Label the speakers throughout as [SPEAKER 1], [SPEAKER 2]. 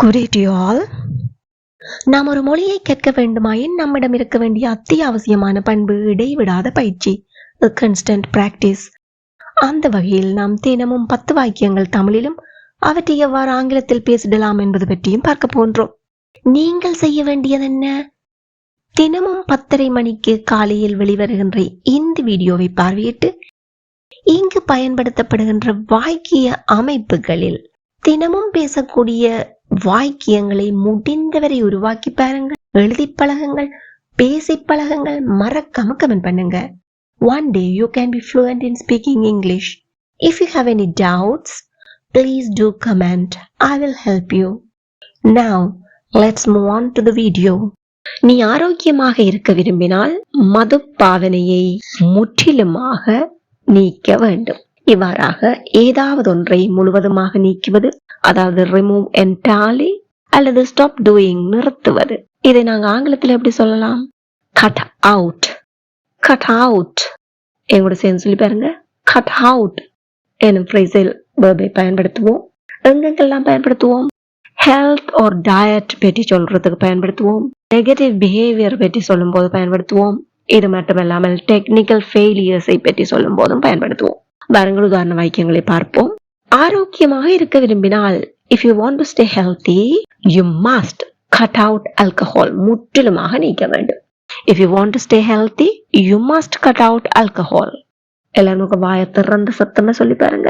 [SPEAKER 1] Good day to you all. நாம் ஒரு மொழியை கற்க வேண்டுமாயின் நம்மிடம் இருக்க வேண்டிய அத்தியாவசியமான பண்பு இடைவிடாத பயிற்சி, a constant practice. அந்த வகையில் நாம் தினமும் 10 வாக்கியங்கள் தமிழிலும் அவற்றை எவ்வாறு ஆங்கிலத்தில் பேசிடலாம் என்பது பற்றியும் பார்க்க போன்றோம். நீங்கள் செய்ய வேண்டியது என்ன? தினமும் 10:30 மணிக்கு காலையில் வெளிவருகின்ற இந்த வீடியோவை பார்வையிட்டு இங்கு பயன்படுத்தப்படுகின்ற வாக்கிய அமைப்புகளில் தினமும் பேசக்கூடிய வாக்கியங்களை முடிந்தவரை உருவாக்கி பாருங்கள், எழுதி பழகுங்கள், பேசி பழகுங்கள், மறக்காம கமெண்ட் பண்ணுங்க. One day you can be fluent in speaking English. If you have any doubts, please do comment. I will help you. Now, let's move on to the video. நீ ஆரோக்கியமாக இருக்க விரும்பினால் மது பாவனையை முற்றிலுமாக நீக்க வேண்டும். இவ்வாறாக ஏதாவது ஒன்றை முழுவதுமாக நீக்குவது, அதாவது ரிமூவ் என்டையர்லி அல்லது ஸ்டாப் டூயிங் நிறுத்துவது. இதை நாங்க ஆங்கிலத்தில் எப்படி சொல்லலாம்? Cut out. கட் அவுட் எங்கூட சேர்ந்து சொல்லி பாருங்க. கட் அவுட் எனும் ஃப்ரேஸில் வெர்பை பயன்படுத்துவோம். எங்கெங்கெல்லாம் பயன்படுத்துவோம்? ஹெல்த் ஆர் டயட் பற்றி சொல்றதுக்கு பயன்படுத்துவோம். நெகட்டிவ் பிஹேவியர் பற்றி சொல்லும் போது பயன்படுத்துவோம். இது மட்டுமல்லாமல் டெக்னிக்கல் ஃபெயிலியர்ஸை பற்றி சொல்லும் போதும் பயன்படுத்துவோம். வாருங்கள் உதாரண வாக்கியங்களை பார்ப்போம். ஆரோக்கியமாக இருக்க விரும்பினால், if you want to stay healthy, you must cut out alcohol. முற்றிலுமாக நீக்க வேண்டும். If you want to stay healthy, you must cut out alcohol. எல்லாரும் வாயை திறந்து சத்தமா சொல்லி பாருங்க.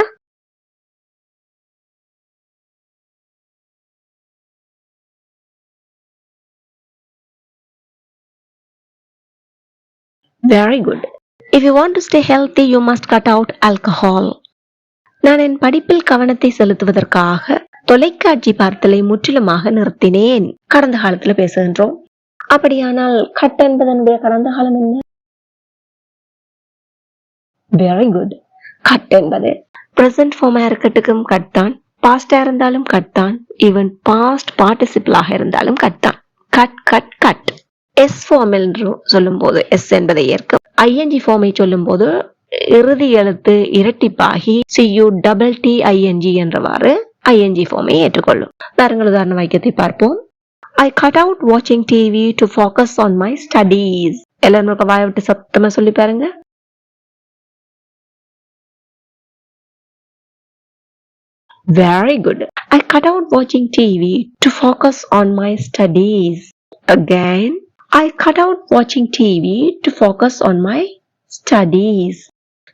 [SPEAKER 1] Very good. If you want to stay healthy, you must cut out alcohol. நான் என் படிப்பில் கவனத்தை செலுத்துவதற்காக தொலைக்காட்சி பார்த்தலை முற்றிலுமாக நிறுத்தினேன். கடந்த காலத்துல பேசுகின்றோம். அப்படியானால் கட் என்பதனுடைய கடந்த காலம் என்ன? Very good. கட் என்பது பிரசன்ட் ஃபார்மா இருக்கட்டுக்கும் கட் தான், பாஸ்டா இருந்தாலும் கட் தான், ஈவன் பாஸ்ட் பார்ட்டிசிபிளாக இருந்தாலும் கட் தான். Cut cut cut. S form என்று சொல்லும் போது எஸ் என்பதை ஏற்கும். ஐஎன்ஜி ஃபார்மை சொல்லும் போது இறுதி எழுத்து இரட்டிப்பாகி CUTTING என்றவாறு ஐஎன்ஜி ஃபார்மை ஏற்றுக்கொள்ளும். பாருங்கள் உதாரண வாக்கியத்தை பார்ப்போம். I cut out watching TV to focus on my studies. எல்லாரும் வாயை விட்டு சத்தமா சொல்லி பாருங்க. Very good. I cut out watching TV to focus on my studies. Again, I cut out watching TV to focus on my studies.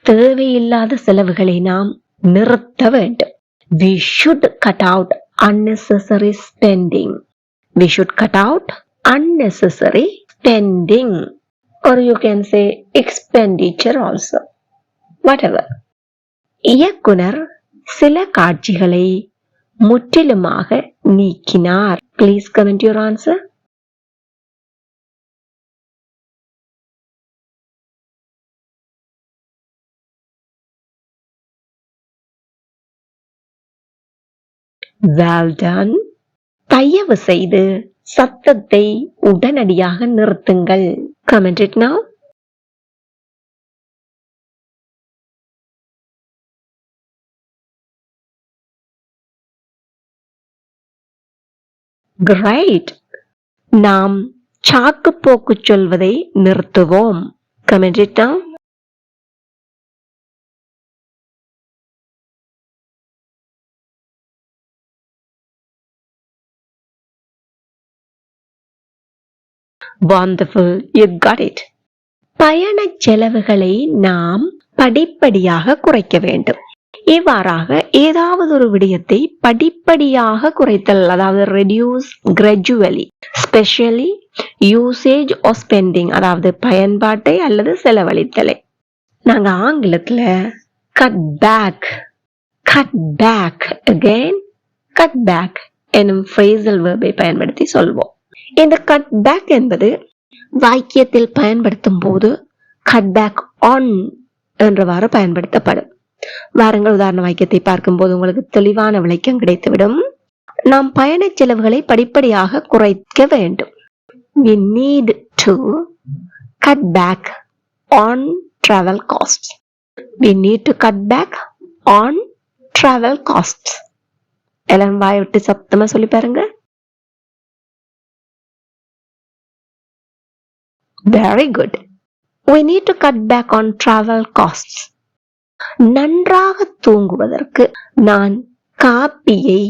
[SPEAKER 1] தேவையில்லாத செலவுகளை நாம் நிறுத்த வேண்டும். We should cut out unnecessary spending. We should cut out unnecessary spending. Or you can say expenditure also. Whatever. இயக்குனர் சில காட்சிகளை முற்றிலுமாக நீக்கினார். Please comment your answer. Well done. தயவு செய்து சத்தத்தை உடனடியாக நிறுத்துங்கள். Comment it now. Great. நாம் சாக்கு போக்கு சொல்வதை நிறுத்துவோம். Comment it now. Wonderful, you got it. பயண செலவுகளை நாம் படிப்படியாக குறைக்க வேண்டும். இவ்வாறாக ஏதாவது ஒரு விடயத்தை படிப்படியாக குறைத்தல், அதாவது reduce gradually, especially usage or spending, அதாவது பயன்பாட்டை அல்லது செலவழித்தலை நாங்க ஆங்கிலத்துல cut back again cut back எனும் phrasal verb பயன்படுத்தி சொல்வோம். இந்த கட் பேக் என்பது வாக்கியத்தில் பயன்படுத்தும் போது கட் பேக் ஆன் என்றவாறு பயன்படுத்தப்படும். வாருங்கள் உதாரண வாக்கியத்தை பார்க்கும் போது உங்களுக்கு தெளிவான விளக்கம் கிடைத்துவிடும். நாம் பயண செலவுகளை படிப்படியாக குறைக்க வேண்டும். We need to cut back on travel costs. We need to cut back on travel costs. எல்லாம் வாய் விட்டு சத்தமா சொல்லி பாருங்க. Very good. We need to cut back on travel costs. நன்றாக தூங்குவதற்கு நான் காப்பியை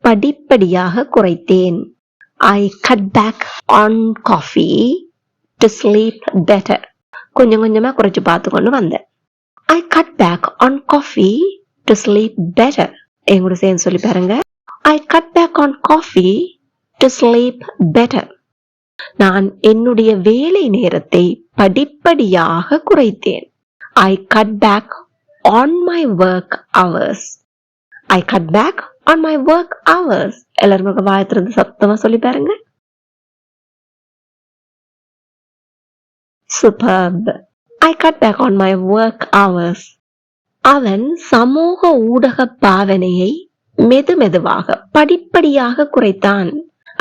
[SPEAKER 1] படிப்படியாக குறைத்தேன். I cut back on coffee to sleep better. கொஞ்சம் கொஞ்சமா குறைச்சு பார்த்து கொண்டு வந்தேன். I cut back on coffee to sleep better. எங்கூட சேர்ந்து சொல்லி பாருங்க. I cut back on coffee to sleep better. நான் என்னுடைய வேலை நேரத்தை படிப்படியாக குறைத்தேன். I cut back on my work hours. I cut back on my work hours. எல்லாரும் வாயை திறந்து சத்தமா சொல்லி பாருங்க. Superb. I cut back on my work hours. அவன் சமூக ஊடக பாவனையை மெதுமெதுவாக படிப்படியாக குறைத்தான்.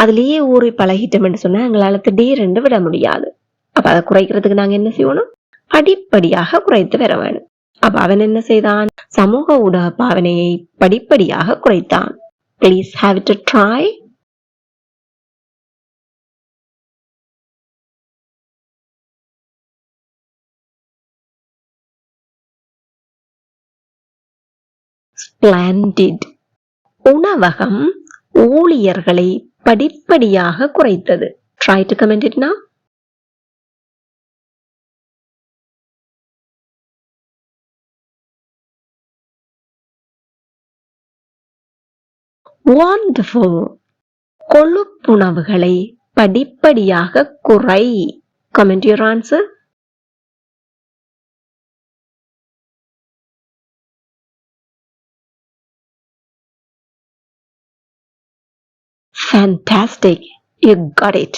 [SPEAKER 1] அதுலயே ஊறி பழகிட்டோம் என்று சொன்னா எங்களால திடீரென்று விட முடியாது. அப்ப அதை குறைக்கிறதுக்கு நாங்க என்ன செய்யணும்? படிப்படியாக குறைத்து வர வேணும். அப்ப அவன் என்ன செய்தான்? சமூக ஊடக பாவனையை படிப்படியாக குறைத்தான். Please have it a try. Splendid. உணவகம் ஊழியர்களை படிப்படியாக குறைத்தது. Try to comment it now. Wonderful. கொழுப்புணவுகளை படிப்படியாக குறை. Comment your answer. Fantastic. You got it.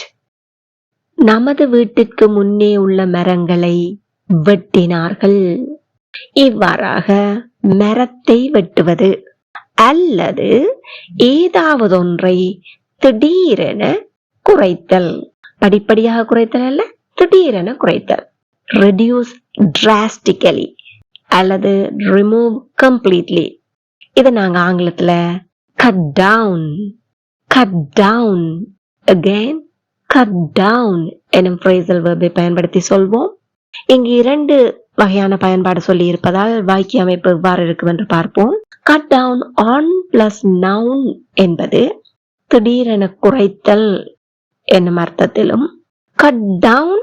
[SPEAKER 1] நமது வீட்டிற்கு முன்னே உள்ள மரங்களை வெட்டினார்கள். இவ்வாறாக மரத்தை வெட்டுவது அல்லது ஏதாவது ஒன்றை திடீரென குறைத்தல். படிப்படியாக குறைத்தல் அல்ல, திடீரென குறைத்தல். Reduce drastically அல்லது remove completely. இதை நாங்க ஆங்கிலத்துல cut down. Cut down. Again, cut down எனும் phrasal verb பயன்படுத்தி சொல்வோம். இங்கு 2 வகையான பயன்பாடு சொல்லி இருப்பதால் வாக்கிய அமைப்பு எவ்வாறு இருக்கும் என்று பார்ப்போம். Cut down on plus noun என்பது திடீரென குறைத்தல் என்னும் அர்த்தத்திலும், cut down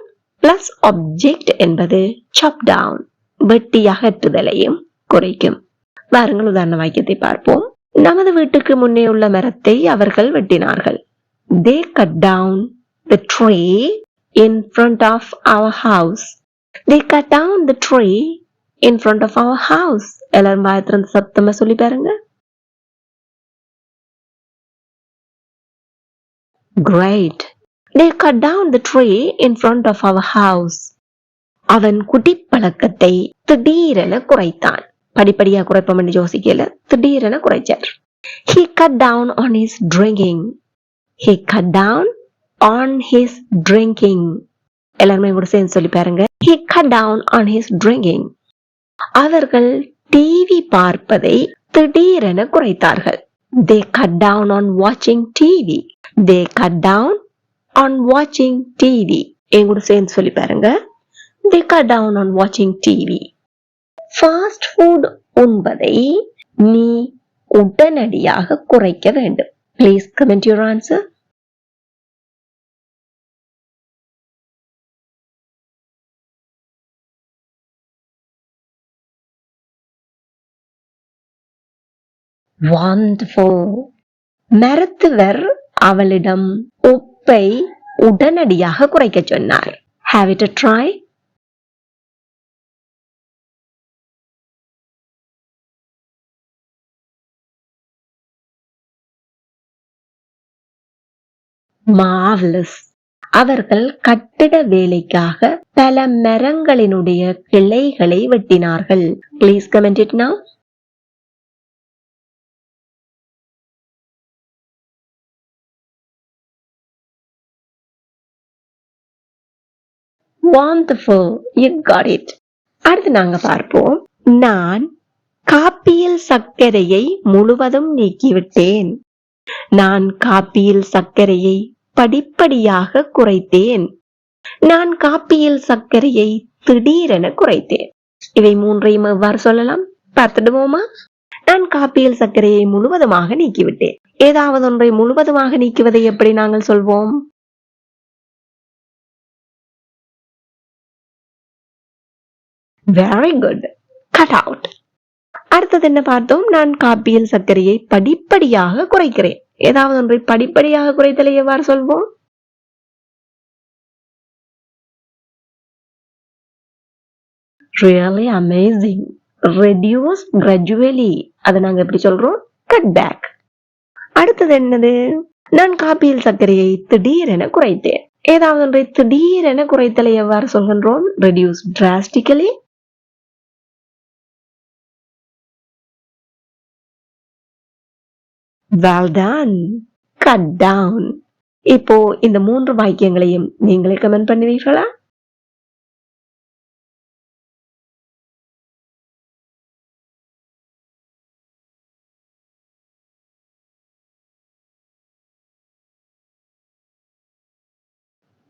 [SPEAKER 1] plus object என்பது chop down வெட்டி அகற்றுதலையும் குறைக்கும். வாருங்கள் உதாரண வாக்கியத்தை பார்ப்போம். நமது வீட்டுக்கு முன்னே உள்ள மரத்தை அவர்கள் வெட்டினார்கள். They cut down the tree in front of our house. They cut down the tree in front of our house. எல்லாரும் வாயை திறந்து சத்தமா சொல்லி பாருங்க. Great. They cut down the tree in front of our house. அவன் குடிப்பழக்கத்தை திடீரென குறைத்தான். படிப்படியா குறைப்போம் என்று யோசிக்கல, திடீரென card. He cut down on his drinking. He cut down on his drinking. எல்லாருமே கூட சேர்ந்து சொல்லி பாருங்க. He cut down on his drinking. அவர்கள் டிவி பார்ப்பதை திடீரென குறைத்தார்கள். They cut down on watching TV. They cut down on watching TV. என் கூட சேர்ந்து சொல்லி பாருங்க. They cut down on watching TV. Fast food உண்பதை நீ உடனடியாக குறைக்க வேண்டும். Please comment your answer. Wonderful. மருத்துவர் அவளிடம் உப்பை உடனடியாக குறைக்க சொன்னார். Have it a try. Marvelous. அவர்கள் கட்டிட வேலைக்காக பல மரங்களினுடைய கிளைகளை வெட்டினார்கள். Please comment it now. Wonderful. You got it. அடுத்து நாங்க பார்ப்போம். நான் காப்பியில் சர்க்கரையை முழுவதும் நீக்கிவிட்டேன். நான் காப்பியில் சர்க்கரையை படிப்படியாக குறைத்தேன். நான் காப்பியில் சர்க்கரையை திடீரென குறைத்தேன். இவை மூன்றையும் எவ்வாறு சொல்லலாம் பார்த்துடுவோமா? நான் காப்பியில் சர்க்கரையை முழுவதுமாக நீக்கிவிட்டேன். ஏதாவது ஒன்றை முழுவதுமாக நீக்குவதை எப்படி நாங்கள் சொல்வோம்? Very good, cut out. அடுத்தது என்ன பார்த்தோம்? நான் காப்பியில் சர்க்கரையை படிப்படியாக குறைக்கிறேன். ஏதாவது ஒன்றை படிப்படியாக குறைத்தலை எவ்வாறு சொல்வோம்? Really amazing. Reduce gradually. அதை நாங்க எப்படி சொல்றோம்? Cut back. அடுத்தது என்னது? நான் காப்பியில் சர்க்கரையை திடீரென குறைத்தேன். ஏதாவது ஒன்றை திடீரென குறைத்தலை எவ்வாறு சொல்கின்றோம்? Reduce drastically. Well done. Cut down. இப்போ இந்த 3 வாக்கியங்களையும் நீங்களே comment பண்ணுவீர்களா?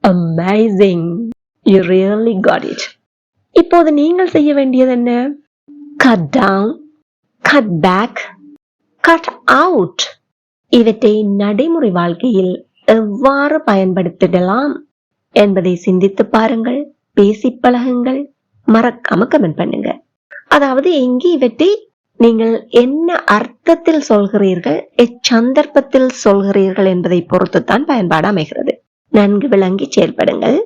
[SPEAKER 1] Amazing. You really got it. இப்போது நீங்கள் செய்ய வேண்டியது என்ன? Cut down, cut back, cut out. இவற்றை நடைமுறை வாழ்க்கையில் எவ்வாறு பயன்படுத்திடலாம் என்பதை சிந்தித்து பாருங்கள், பேசி பழகுங்கள், மறக்காம கமெண்ட் பண்ணுங்க. அதாவது இங்கே இவற்றை நீங்கள் என்ன அர்த்தத்தில் சொல்கிறீர்கள், எச்சந்தர்ப்பத்தில் சொல்கிறீர்கள் என்பதை பொறுத்துத்தான் பயன்பாடு அமைகிறது. நன்கு விளங்கி செயல்படுங்கள்.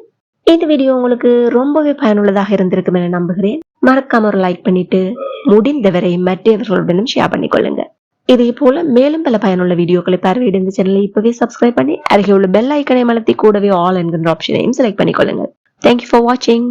[SPEAKER 1] இந்த வீடியோ உங்களுக்கு ரொம்பவே பயனுள்ளதாக இருந்திருக்கும் என நம்புகிறேன். மறக்காம ஒரு லைக் பண்ணிட்டு முடிந்தவரை மற்றவர்களுடனும் ஷேர் பண்ணிக்கொள்ளுங்க. இதே போல மேலும் பல பயனுள்ள வீடியோக்களை பார்வையிட இந்த சேனலை இப்பவே சப்ஸ்கிரைப் பண்ணி அருகே உள்ள பெல் ஐக்கனை அழுத்தி கூடவே ஆல் என்கின்ற ஆப்ஷனையும் செலக்ட் பண்ணிக்கொள்ளுங்க. Thank you for watching.